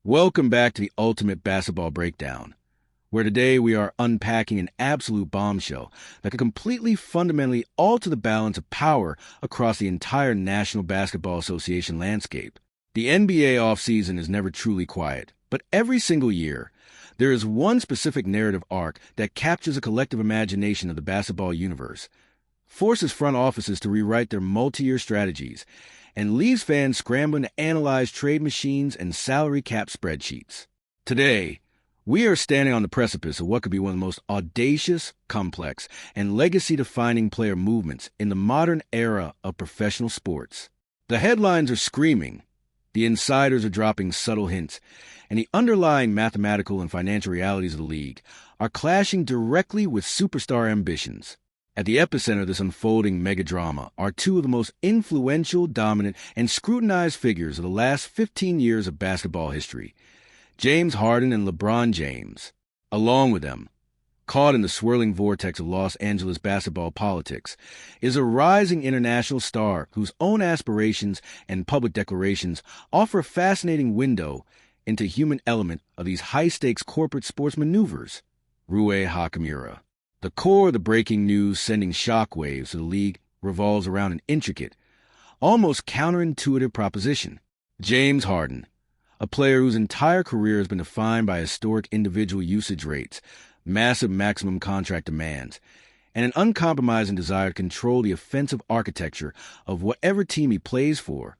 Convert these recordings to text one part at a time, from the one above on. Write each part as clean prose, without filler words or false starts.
Welcome back to the Ultimate Basketball Breakdown, where today we are unpacking an absolute bombshell that could completely fundamentally alter the balance of power across the entire National Basketball Association landscape. The NBA offseason is never truly quiet, but every single year, there is one specific narrative arc that captures a collective imagination of the basketball universe, forces front offices to rewrite their multi-year strategies, and leaves fans scrambling to analyze trade machines and salary cap spreadsheets. Today, we are standing on the precipice of what could be one of the most audacious, complex, and legacy-defining player movements in the modern era of professional sports. The headlines are screaming, the insiders are dropping subtle hints, and the underlying mathematical and financial realities of the league are clashing directly with superstar ambitions. At the epicenter of this unfolding megadrama are two of the most influential, dominant, and scrutinized figures of the last 15 years of basketball history, James Harden and LeBron James. Along with them, caught in the swirling vortex of Los Angeles basketball politics, is a rising international star whose own aspirations and public declarations offer a fascinating window into the human element of these high-stakes corporate sports maneuvers, Rui Hachimura. The core of the breaking news sending shockwaves to the league revolves around an intricate, almost counterintuitive proposition. James Harden, a player whose entire career has been defined by historic individual usage rates, massive maximum contract demands, and an uncompromising desire to control the offensive architecture of whatever team he plays for,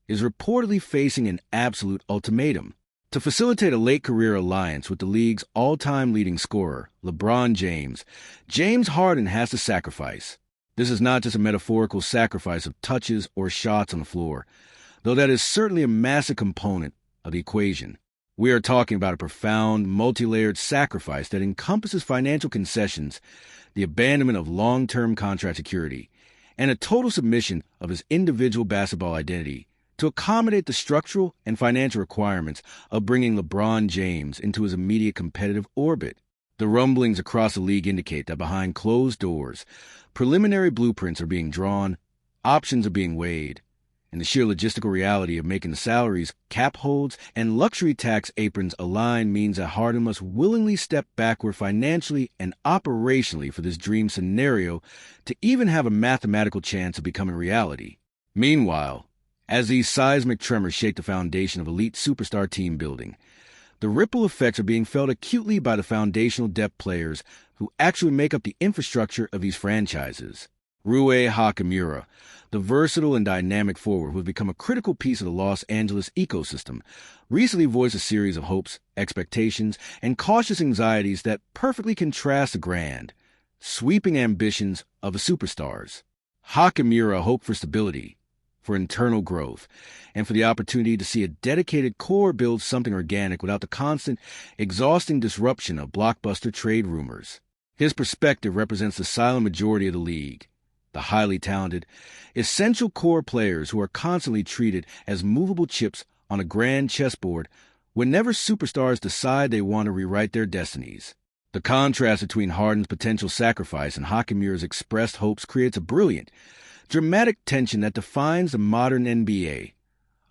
is reportedly facing an absolute ultimatum. To facilitate a late-career alliance with the league's all-time leading scorer, LeBron James, James Harden has to sacrifice. This is not just a metaphorical sacrifice of touches or shots on the floor, though that is certainly a massive component of the equation. We are talking about a profound, multi-layered sacrifice that encompasses financial concessions, the abandonment of long-term contract security, and a total submission of his individual basketball identity to accommodate the structural and financial requirements of bringing LeBron James into his immediate competitive orbit. The rumblings across the league indicate that behind closed doors, preliminary blueprints are being drawn, options are being weighed, and the sheer logistical reality of making the salaries, cap holds, and luxury tax aprons align means that Harden must willingly step backward financially and operationally for this dream scenario to even have a mathematical chance of becoming reality. Meanwhile, as these seismic tremors shake the foundation of elite superstar team building, the ripple effects are being felt acutely by the foundational depth players who actually make up the infrastructure of these franchises. Rui Hachimura, the versatile and dynamic forward who has become a critical piece of the Los Angeles ecosystem, recently voiced a series of hopes, expectations, and cautious anxieties that perfectly contrast the grand, sweeping ambitions of the superstars. Hachimura hoped for stability, for internal growth, and for the opportunity to see a dedicated core build something organic without the constant, exhausting disruption of blockbuster trade rumors. His perspective represents the silent majority of the league, the highly talented, essential core players who are constantly treated as movable chips on a grand chessboard whenever superstars decide they want to rewrite their destinies. The contrast between Harden's potential sacrifice and Hachimura's expressed hopes creates a brilliant, dramatic tension that defines the modern NBA,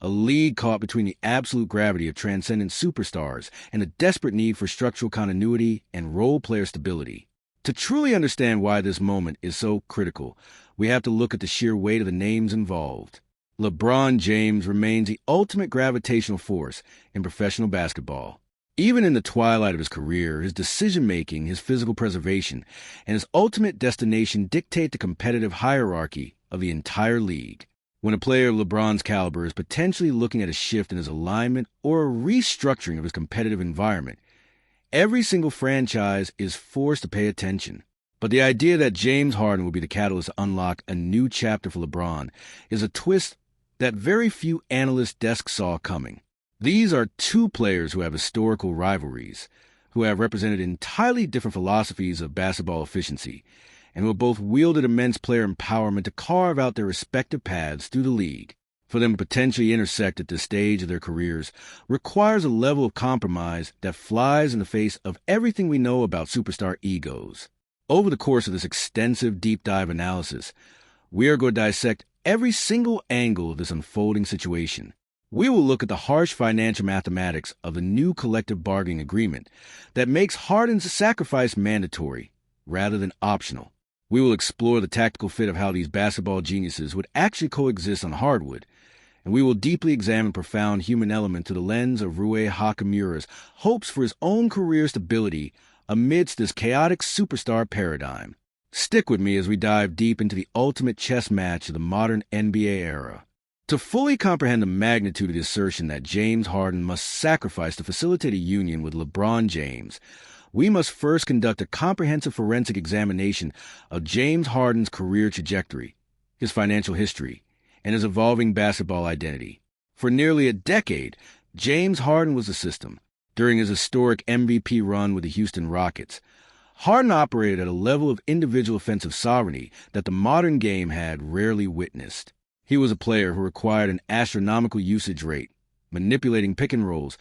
a league caught between the absolute gravity of transcendent superstars and a desperate need for structural continuity and role-player stability. To truly understand why this moment is so critical, we have to look at the sheer weight of the names involved. LeBron James remains the ultimate gravitational force in professional basketball. Even in the twilight of his career, his decision-making, his physical preservation, and his ultimate destination dictate the competitive hierarchy of the entire league. When a player of LeBron's caliber is potentially looking at a shift in his alignment or a restructuring of his competitive environment, every single franchise is forced to pay attention. But the idea that James Harden will be the catalyst to unlock a new chapter for LeBron is a twist that very few analyst desks saw coming. These are two players who have historical rivalries, who have represented entirely different philosophies of basketball efficiency, and who have both wielded immense player empowerment to carve out their respective paths through the league. For them to potentially intersect at this stage of their careers requires a level of compromise that flies in the face of everything we know about superstar egos. Over the course of this extensive deep dive analysis, we are going to dissect every single angle of this unfolding situation. We will look at the harsh financial mathematics of the new collective bargaining agreement that makes Harden's sacrifice mandatory rather than optional. We will explore the tactical fit of how these basketball geniuses would actually coexist on hardwood, and we will deeply examine profound human element through the lens of Rui Hachimura's hopes for his own career stability amidst this chaotic superstar paradigm. Stick with me as we dive deep into the ultimate chess match of the modern NBA era. To fully comprehend the magnitude of the assertion that James Harden must sacrifice to facilitate a union with LeBron James, we must first conduct a comprehensive forensic examination of James Harden's career trajectory, his financial history, and his evolving basketball identity. For nearly a decade, James Harden was the system. During his historic MVP run with the Houston Rockets, Harden operated at a level of individual offensive sovereignty that the modern game had rarely witnessed. He was a player who required an astronomical usage rate, manipulating pick and rolls,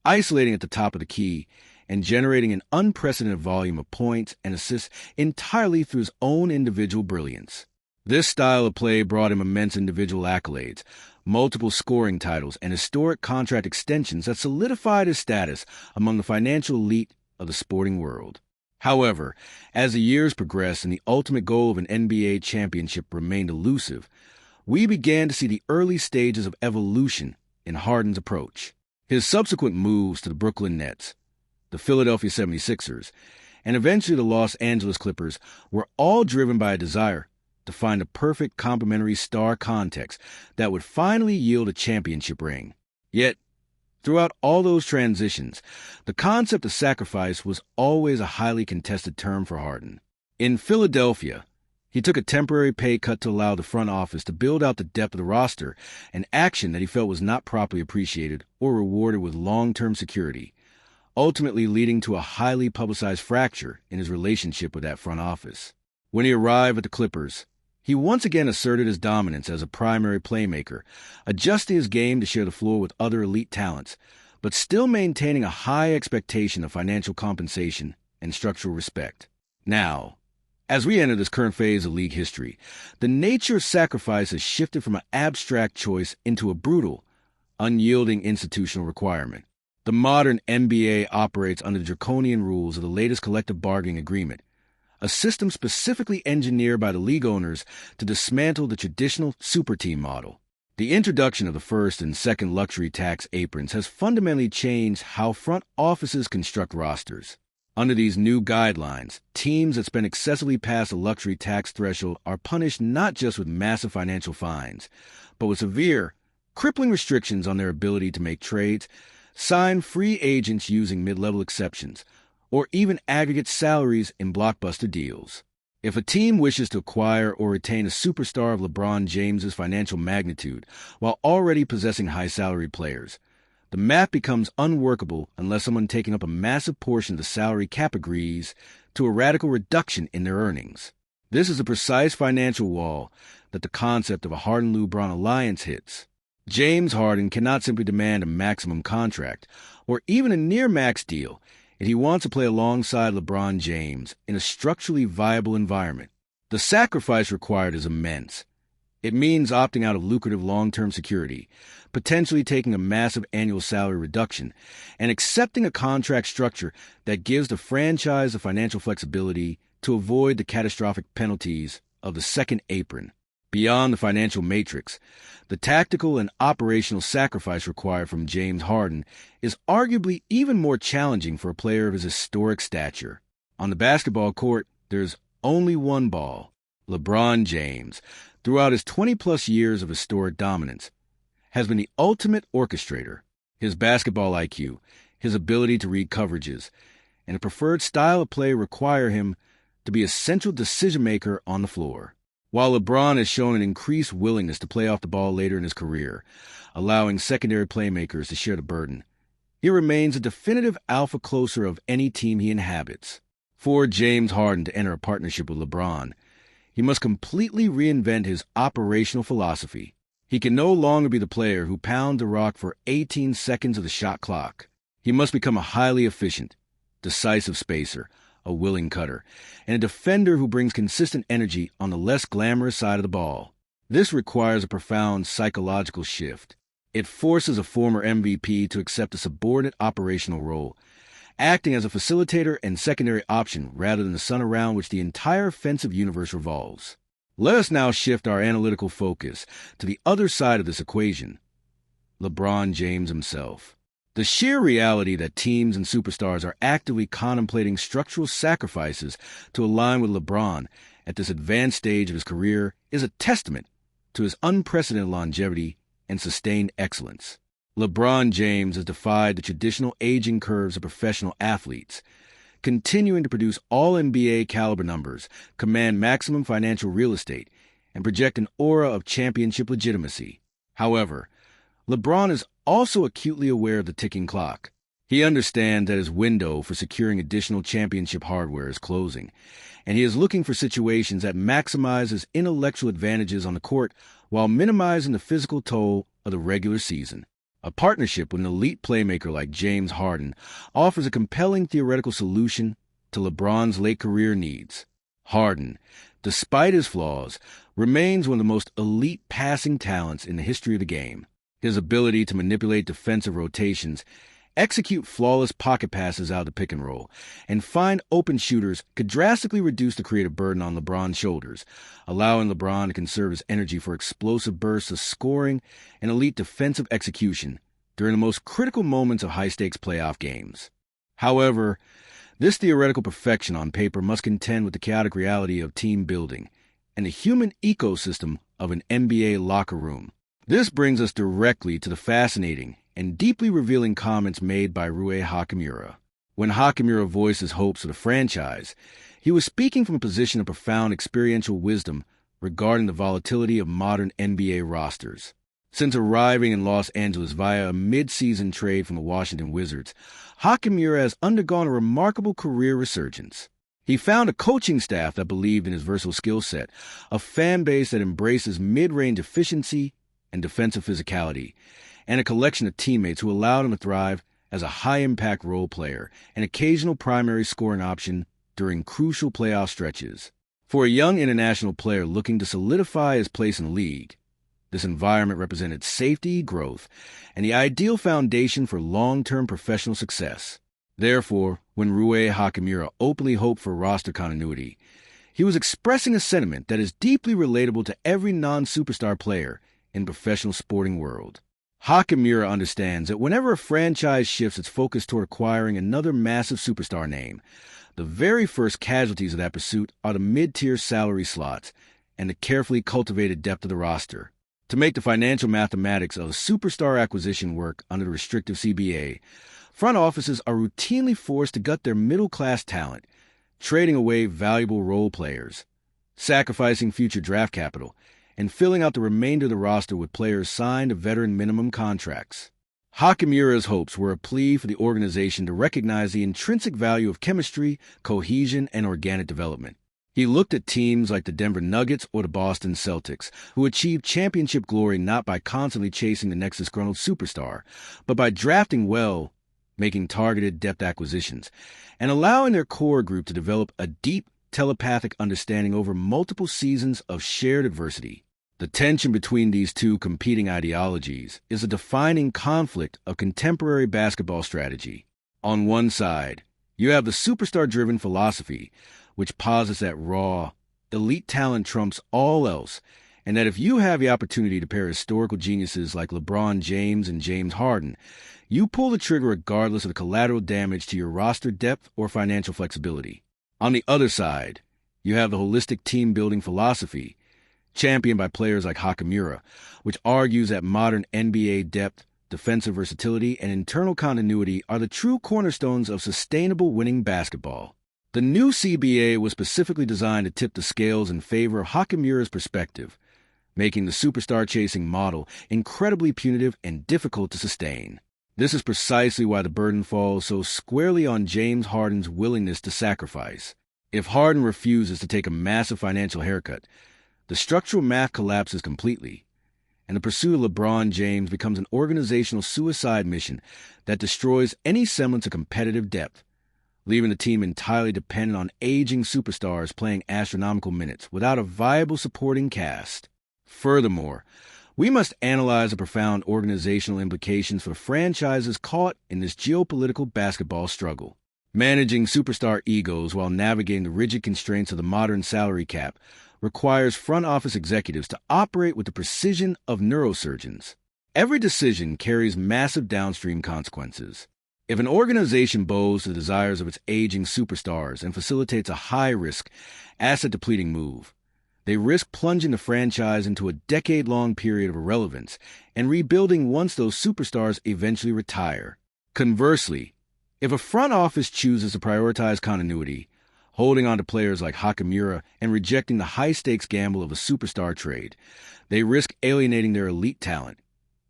isolating at the top of the key, and generating an unprecedented volume of points and assists entirely through his own individual brilliance. This style of play brought him immense individual accolades, multiple scoring titles, and historic contract extensions that solidified his status among the financial elite of the sporting world. However, as the years progressed and the ultimate goal of an NBA championship remained elusive, we began to see the early stages of evolution in Harden's approach. His subsequent moves to the Brooklyn Nets, the Philadelphia 76ers, and eventually the Los Angeles Clippers were all driven by a desire to find a perfect complementary star context that would finally yield a championship ring. Yet, throughout all those transitions, the concept of sacrifice was always a highly contested term for Harden. In Philadelphia, he took a temporary pay cut to allow the front office to build out the depth of the roster, an action that he felt was not properly appreciated or rewarded with long-term security, ultimately leading to a highly publicized fracture in his relationship with that front office. When he arrived at the Clippers, he once again asserted his dominance as a primary playmaker, adjusting his game to share the floor with other elite talents, but still maintaining a high expectation of financial compensation and structural respect. Now, as we enter this current phase of league history, the nature of sacrifice has shifted from an abstract choice into a brutal, unyielding institutional requirement. The modern NBA operates under the draconian rules of the latest collective bargaining agreement, a system specifically engineered by the league owners to dismantle the traditional super team model. The introduction of the first and second luxury tax aprons has fundamentally changed how front offices construct rosters. Under these new guidelines, teams that spend excessively past the luxury tax threshold are punished not just with massive financial fines, but with severe, crippling restrictions on their ability to make trades, sign free agents using mid-level exceptions, or even aggregate salaries in blockbuster deals. If a team wishes to acquire or retain a superstar of LeBron James's financial magnitude while already possessing high-salary players, the math becomes unworkable unless someone taking up a massive portion of the salary cap agrees to a radical reduction in their earnings. This is the precise financial wall that the concept of a Harden-LeBron alliance hits. James Harden cannot simply demand a maximum contract or even a near-max deal if he wants to play alongside LeBron James in a structurally viable environment. The sacrifice required is immense. It means opting out of lucrative long-term security, potentially taking a massive annual salary reduction, and accepting a contract structure that gives the franchise the financial flexibility to avoid the catastrophic penalties of the second apron. Beyond the financial matrix, the tactical and operational sacrifice required from James Harden is arguably even more challenging for a player of his historic stature. On the basketball court, there's only one ball. LeBron James, throughout his 20-plus years of historic dominance, has been the ultimate orchestrator. His basketball IQ, his ability to read coverages, and a preferred style of play require him to be a central decision-maker on the floor. While LeBron has shown an increased willingness to play off the ball later in his career, allowing secondary playmakers to share the burden, he remains a definitive alpha closer of any team he inhabits. For James Harden to enter a partnership with LeBron, he must completely reinvent his operational philosophy. He can no longer be the player who pounds the rock for 18 seconds of the shot clock. He must become a highly efficient, decisive spacer, a willing cutter, and a defender who brings consistent energy on the less glamorous side of the ball. This requires a profound psychological shift. It forces a former MVP to accept a subordinate operational role, acting as a facilitator and secondary option rather than the sun around which the entire offensive universe revolves. Let us now shift our analytical focus to the other side of this equation, LeBron James himself. The sheer reality that teams and superstars are actively contemplating structural sacrifices to align with LeBron at this advanced stage of his career is a testament to his unprecedented longevity and sustained excellence. LeBron James has defied the traditional aging curves of professional athletes, continuing to produce all-NBA caliber numbers, command maximum financial real estate, and project an aura of championship legitimacy. However, LeBron is also acutely aware of the ticking clock. He understands that his window for securing additional championship hardware is closing, and he is looking for situations that maximize his intellectual advantages on the court while minimizing the physical toll of the regular season. A partnership with an elite playmaker like James Harden offers a compelling theoretical solution to LeBron's late career needs. Harden, despite his flaws, remains one of the most elite passing talents in the history of the game. His ability to manipulate defensive rotations, execute flawless pocket passes out of the pick and roll, and find open shooters could drastically reduce the creative burden on LeBron's shoulders, allowing LeBron to conserve his energy for explosive bursts of scoring and elite defensive execution during the most critical moments of high-stakes playoff games. However, this theoretical perfection on paper must contend with the chaotic reality of team building and the human ecosystem of an NBA locker room. This brings us directly to the fascinating and deeply revealing comments made by Rui Hachimura. When Hachimura voiced his hopes for the franchise, he was speaking from a position of profound experiential wisdom regarding the volatility of modern NBA rosters. Since arriving in Los Angeles via a mid-season trade from the Washington Wizards, Hachimura has undergone a remarkable career resurgence. He found a coaching staff that believed in his versatile skill set, a fan base that embraces mid-range efficiency and defensive physicality, and a collection of teammates who allowed him to thrive as a high-impact role player, an occasional primary scoring option during crucial playoff stretches. For a young international player looking to solidify his place in the league, this environment represented safety, growth, and the ideal foundation for long-term professional success. Therefore, when Rui Hachimura openly hoped for roster continuity, he was expressing a sentiment that is deeply relatable to every non-superstar player in the professional sporting world. Hachimura understands that whenever a franchise shifts its focus toward acquiring another massive superstar name, the very first casualties of that pursuit are the mid-tier salary slots and the carefully cultivated depth of the roster. To make the financial mathematics of superstar acquisition work under the restrictive CBA, front offices are routinely forced to gut their middle-class talent, trading away valuable role players, sacrificing future draft capital, and filling out the remainder of the roster with players signed to veteran minimum contracts. Hachimura's hopes were a plea for the organization to recognize the intrinsic value of chemistry, cohesion, and organic development. He looked at teams like the Denver Nuggets or the Boston Celtics, who achieved championship glory not by constantly chasing the next disgruntled superstar, but by drafting well, making targeted depth acquisitions, and allowing their core group to develop a deep telepathic understanding over multiple seasons of shared adversity. The tension between these two competing ideologies is a defining conflict of contemporary basketball strategy. On one side, you have the superstar-driven philosophy, which posits that raw, elite talent trumps all else, and that if you have the opportunity to pair historical geniuses like LeBron James and James Harden, you pull the trigger regardless of the collateral damage to your roster depth or financial flexibility. On the other side, you have the holistic team-building philosophy, championed by players like Hachimura, which argues that modern NBA depth, defensive versatility, and internal continuity are the true cornerstones of sustainable winning basketball. The new CBA was specifically designed to tip the scales in favor of Hachimura's perspective, making the superstar-chasing model incredibly punitive and difficult to sustain. This is precisely why the burden falls so squarely on James Harden's willingness to sacrifice. If Harden refuses to take a massive financial haircut, the structural math collapses completely, and the pursuit of LeBron James becomes an organizational suicide mission that destroys any semblance of competitive depth, leaving the team entirely dependent on aging superstars playing astronomical minutes without a viable supporting cast. Furthermore, We must analyze the profound organizational implications for franchises caught in this geopolitical basketball struggle. Managing superstar egos while navigating the rigid constraints of the modern salary cap requires front office executives to operate with the precision of neurosurgeons. Every decision carries massive downstream consequences. If an organization bows to the desires of its aging superstars and facilitates a high-risk, asset-depleting move, they risk plunging the franchise into a decade-long period of irrelevance and rebuilding once those superstars eventually retire. Conversely, if a front office chooses to prioritize continuity, holding on to players like Hachimura and rejecting the high-stakes gamble of a superstar trade, they risk alienating their elite talent,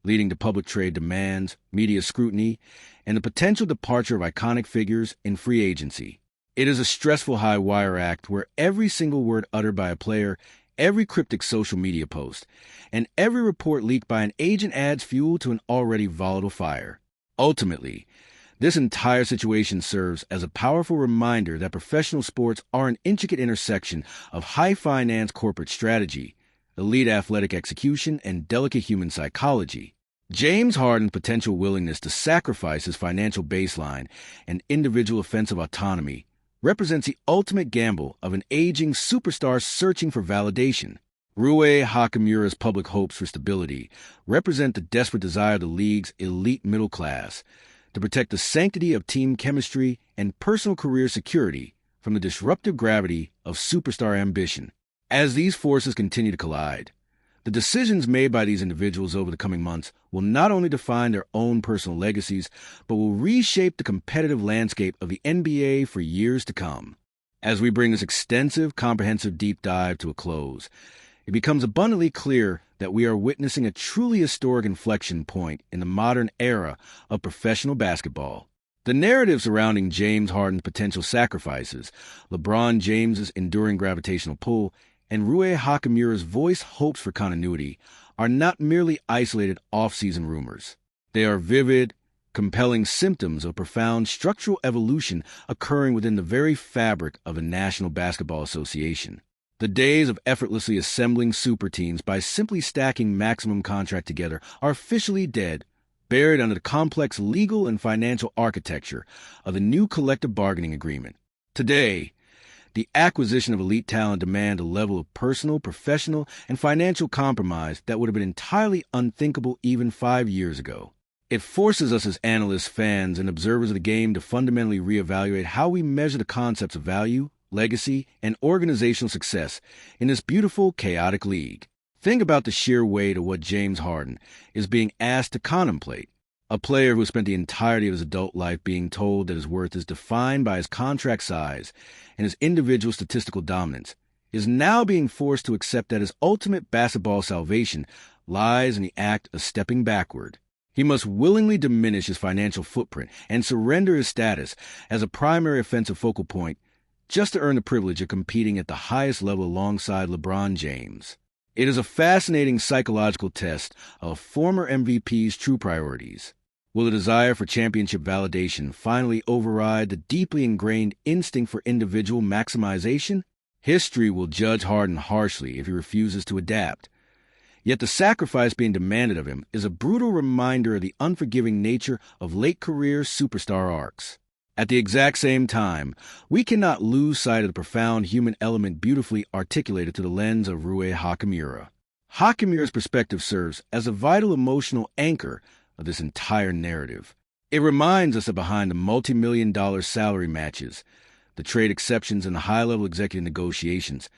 leading to public trade demands, media scrutiny, and the potential departure of iconic figures in free agency. It is a stressful high-wire act where every single word uttered by a player, every cryptic social media post, and every report leaked by an agent adds fuel to an already volatile fire. Ultimately, this entire situation serves as a powerful reminder that professional sports are an intricate intersection of high-finance corporate strategy, elite athletic execution, and delicate human psychology. James Harden's potential willingness to sacrifice his financial baseline and individual offensive autonomy represents the ultimate gamble of an aging superstar searching for validation. Rui Hachimura's public hopes for stability represent the desperate desire of the league's elite middle class to protect the sanctity of team chemistry and personal career security from the disruptive gravity of superstar ambition. As these forces continue to collide, the decisions made by these individuals over the coming months will not only define their own personal legacies, but will reshape the competitive landscape of the NBA for years to come. As we bring this extensive, comprehensive deep dive to a close, it becomes abundantly clear that we are witnessing a truly historic inflection point in the modern era of professional basketball. The narrative surrounding James Harden's potential sacrifices, LeBron James's enduring gravitational pull, and Rui Hachimura's voiced hopes for continuity are not merely isolated off-season rumors. They are vivid, compelling symptoms of profound structural evolution occurring within the very fabric of the National Basketball Association. The days of effortlessly assembling super teams by simply stacking maximum contract together are officially dead, buried under the complex legal and financial architecture of the new collective bargaining agreement. Today, the acquisition of elite talent demands a level of personal, professional, and financial compromise that would have been entirely unthinkable even 5 years ago. It forces us as analysts, fans, and observers of the game to fundamentally reevaluate how we measure the concepts of value, legacy, and organizational success in this beautiful, chaotic league. Think about the sheer weight of what James Harden is being asked to contemplate. A player who spent the entirety of his adult life being told that his worth is defined by his contract size and his individual statistical dominance is now being forced to accept that his ultimate basketball salvation lies in the act of stepping backward. He must willingly diminish his financial footprint and surrender his status as a primary offensive focal point just to earn the privilege of competing at the highest level alongside LeBron James. It is a fascinating psychological test of a former MVP's true priorities. Will the desire for championship validation finally override the deeply ingrained instinct for individual maximization? History will judge Harden harshly if he refuses to adapt. Yet the sacrifice being demanded of him is a brutal reminder of the unforgiving nature of late-career superstar arcs. At the exact same time, we cannot lose sight of the profound human element beautifully articulated through the lens of Rui Hachimura. Hachimura's perspective serves as a vital emotional anchor of this entire narrative. It reminds us that behind the multi-million-dollar salary matches, the trade exceptions, and the high-level executive negotiations,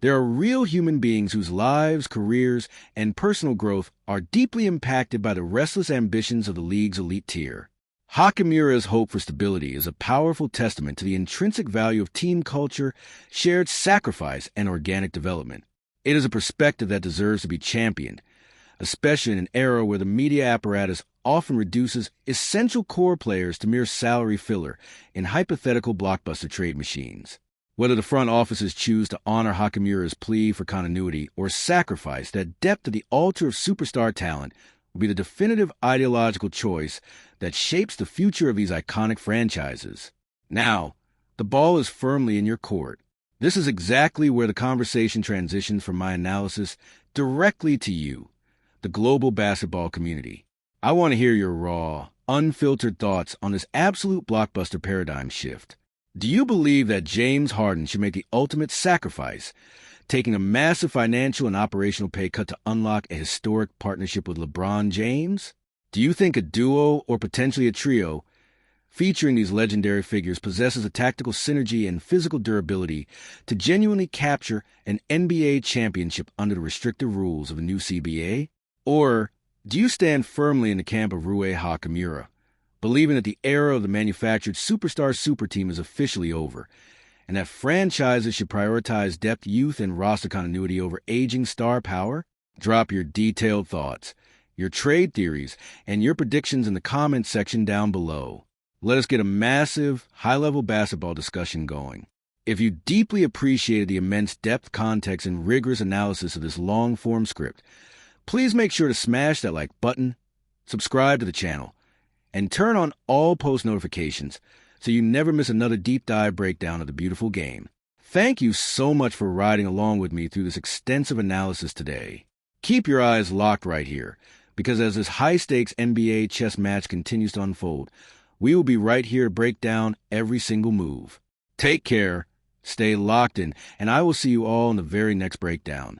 there are real human beings whose lives, careers, and personal growth are deeply impacted by the restless ambitions of the league's elite tier. Hachimura's hope for stability is a powerful testament to the intrinsic value of team culture, shared sacrifice, and organic development. It is a perspective that deserves to be championed, especially in an era where the media apparatus often reduces essential core players to mere salary filler in hypothetical blockbuster trade machines. Whether the front offices choose to honor Hachimura's plea for continuity or sacrifice that depth to the altar of superstar talent will be the definitive ideological choice that shapes the future of these iconic franchises. Now, the ball is firmly in your court. This is exactly where the conversation transitions from my analysis directly to you, the global basketball community. I want to hear your raw, unfiltered thoughts on this absolute blockbuster paradigm shift. Do you believe that James Harden should make the ultimate sacrifice, taking a massive financial and operational pay cut to unlock a historic partnership with LeBron James? Do you think a duo or potentially a trio featuring these legendary figures possesses a tactical synergy and physical durability to genuinely capture an NBA championship under the restrictive rules of a new CBA? Or do you stand firmly in the camp of Rui Hachimura, believing that the era of the manufactured superstar super team is officially over, and that franchises should prioritize depth, youth, and roster continuity over aging star power? Drop your detailed thoughts, your trade theories, and your predictions in the comments section down below. Let us get a massive, high-level basketball discussion going. If you deeply appreciated the immense depth, context, and rigorous analysis of this long-form script, please make sure to smash that like button, subscribe to the channel, and turn on all post notifications so you never miss another deep dive breakdown of the beautiful game. Thank you so much for riding along with me through this extensive analysis today. Keep your eyes locked right here, because as this high-stakes NBA chess match continues to unfold, we will be right here to break down every single move. Take care, stay locked in, and I will see you all in the very next breakdown.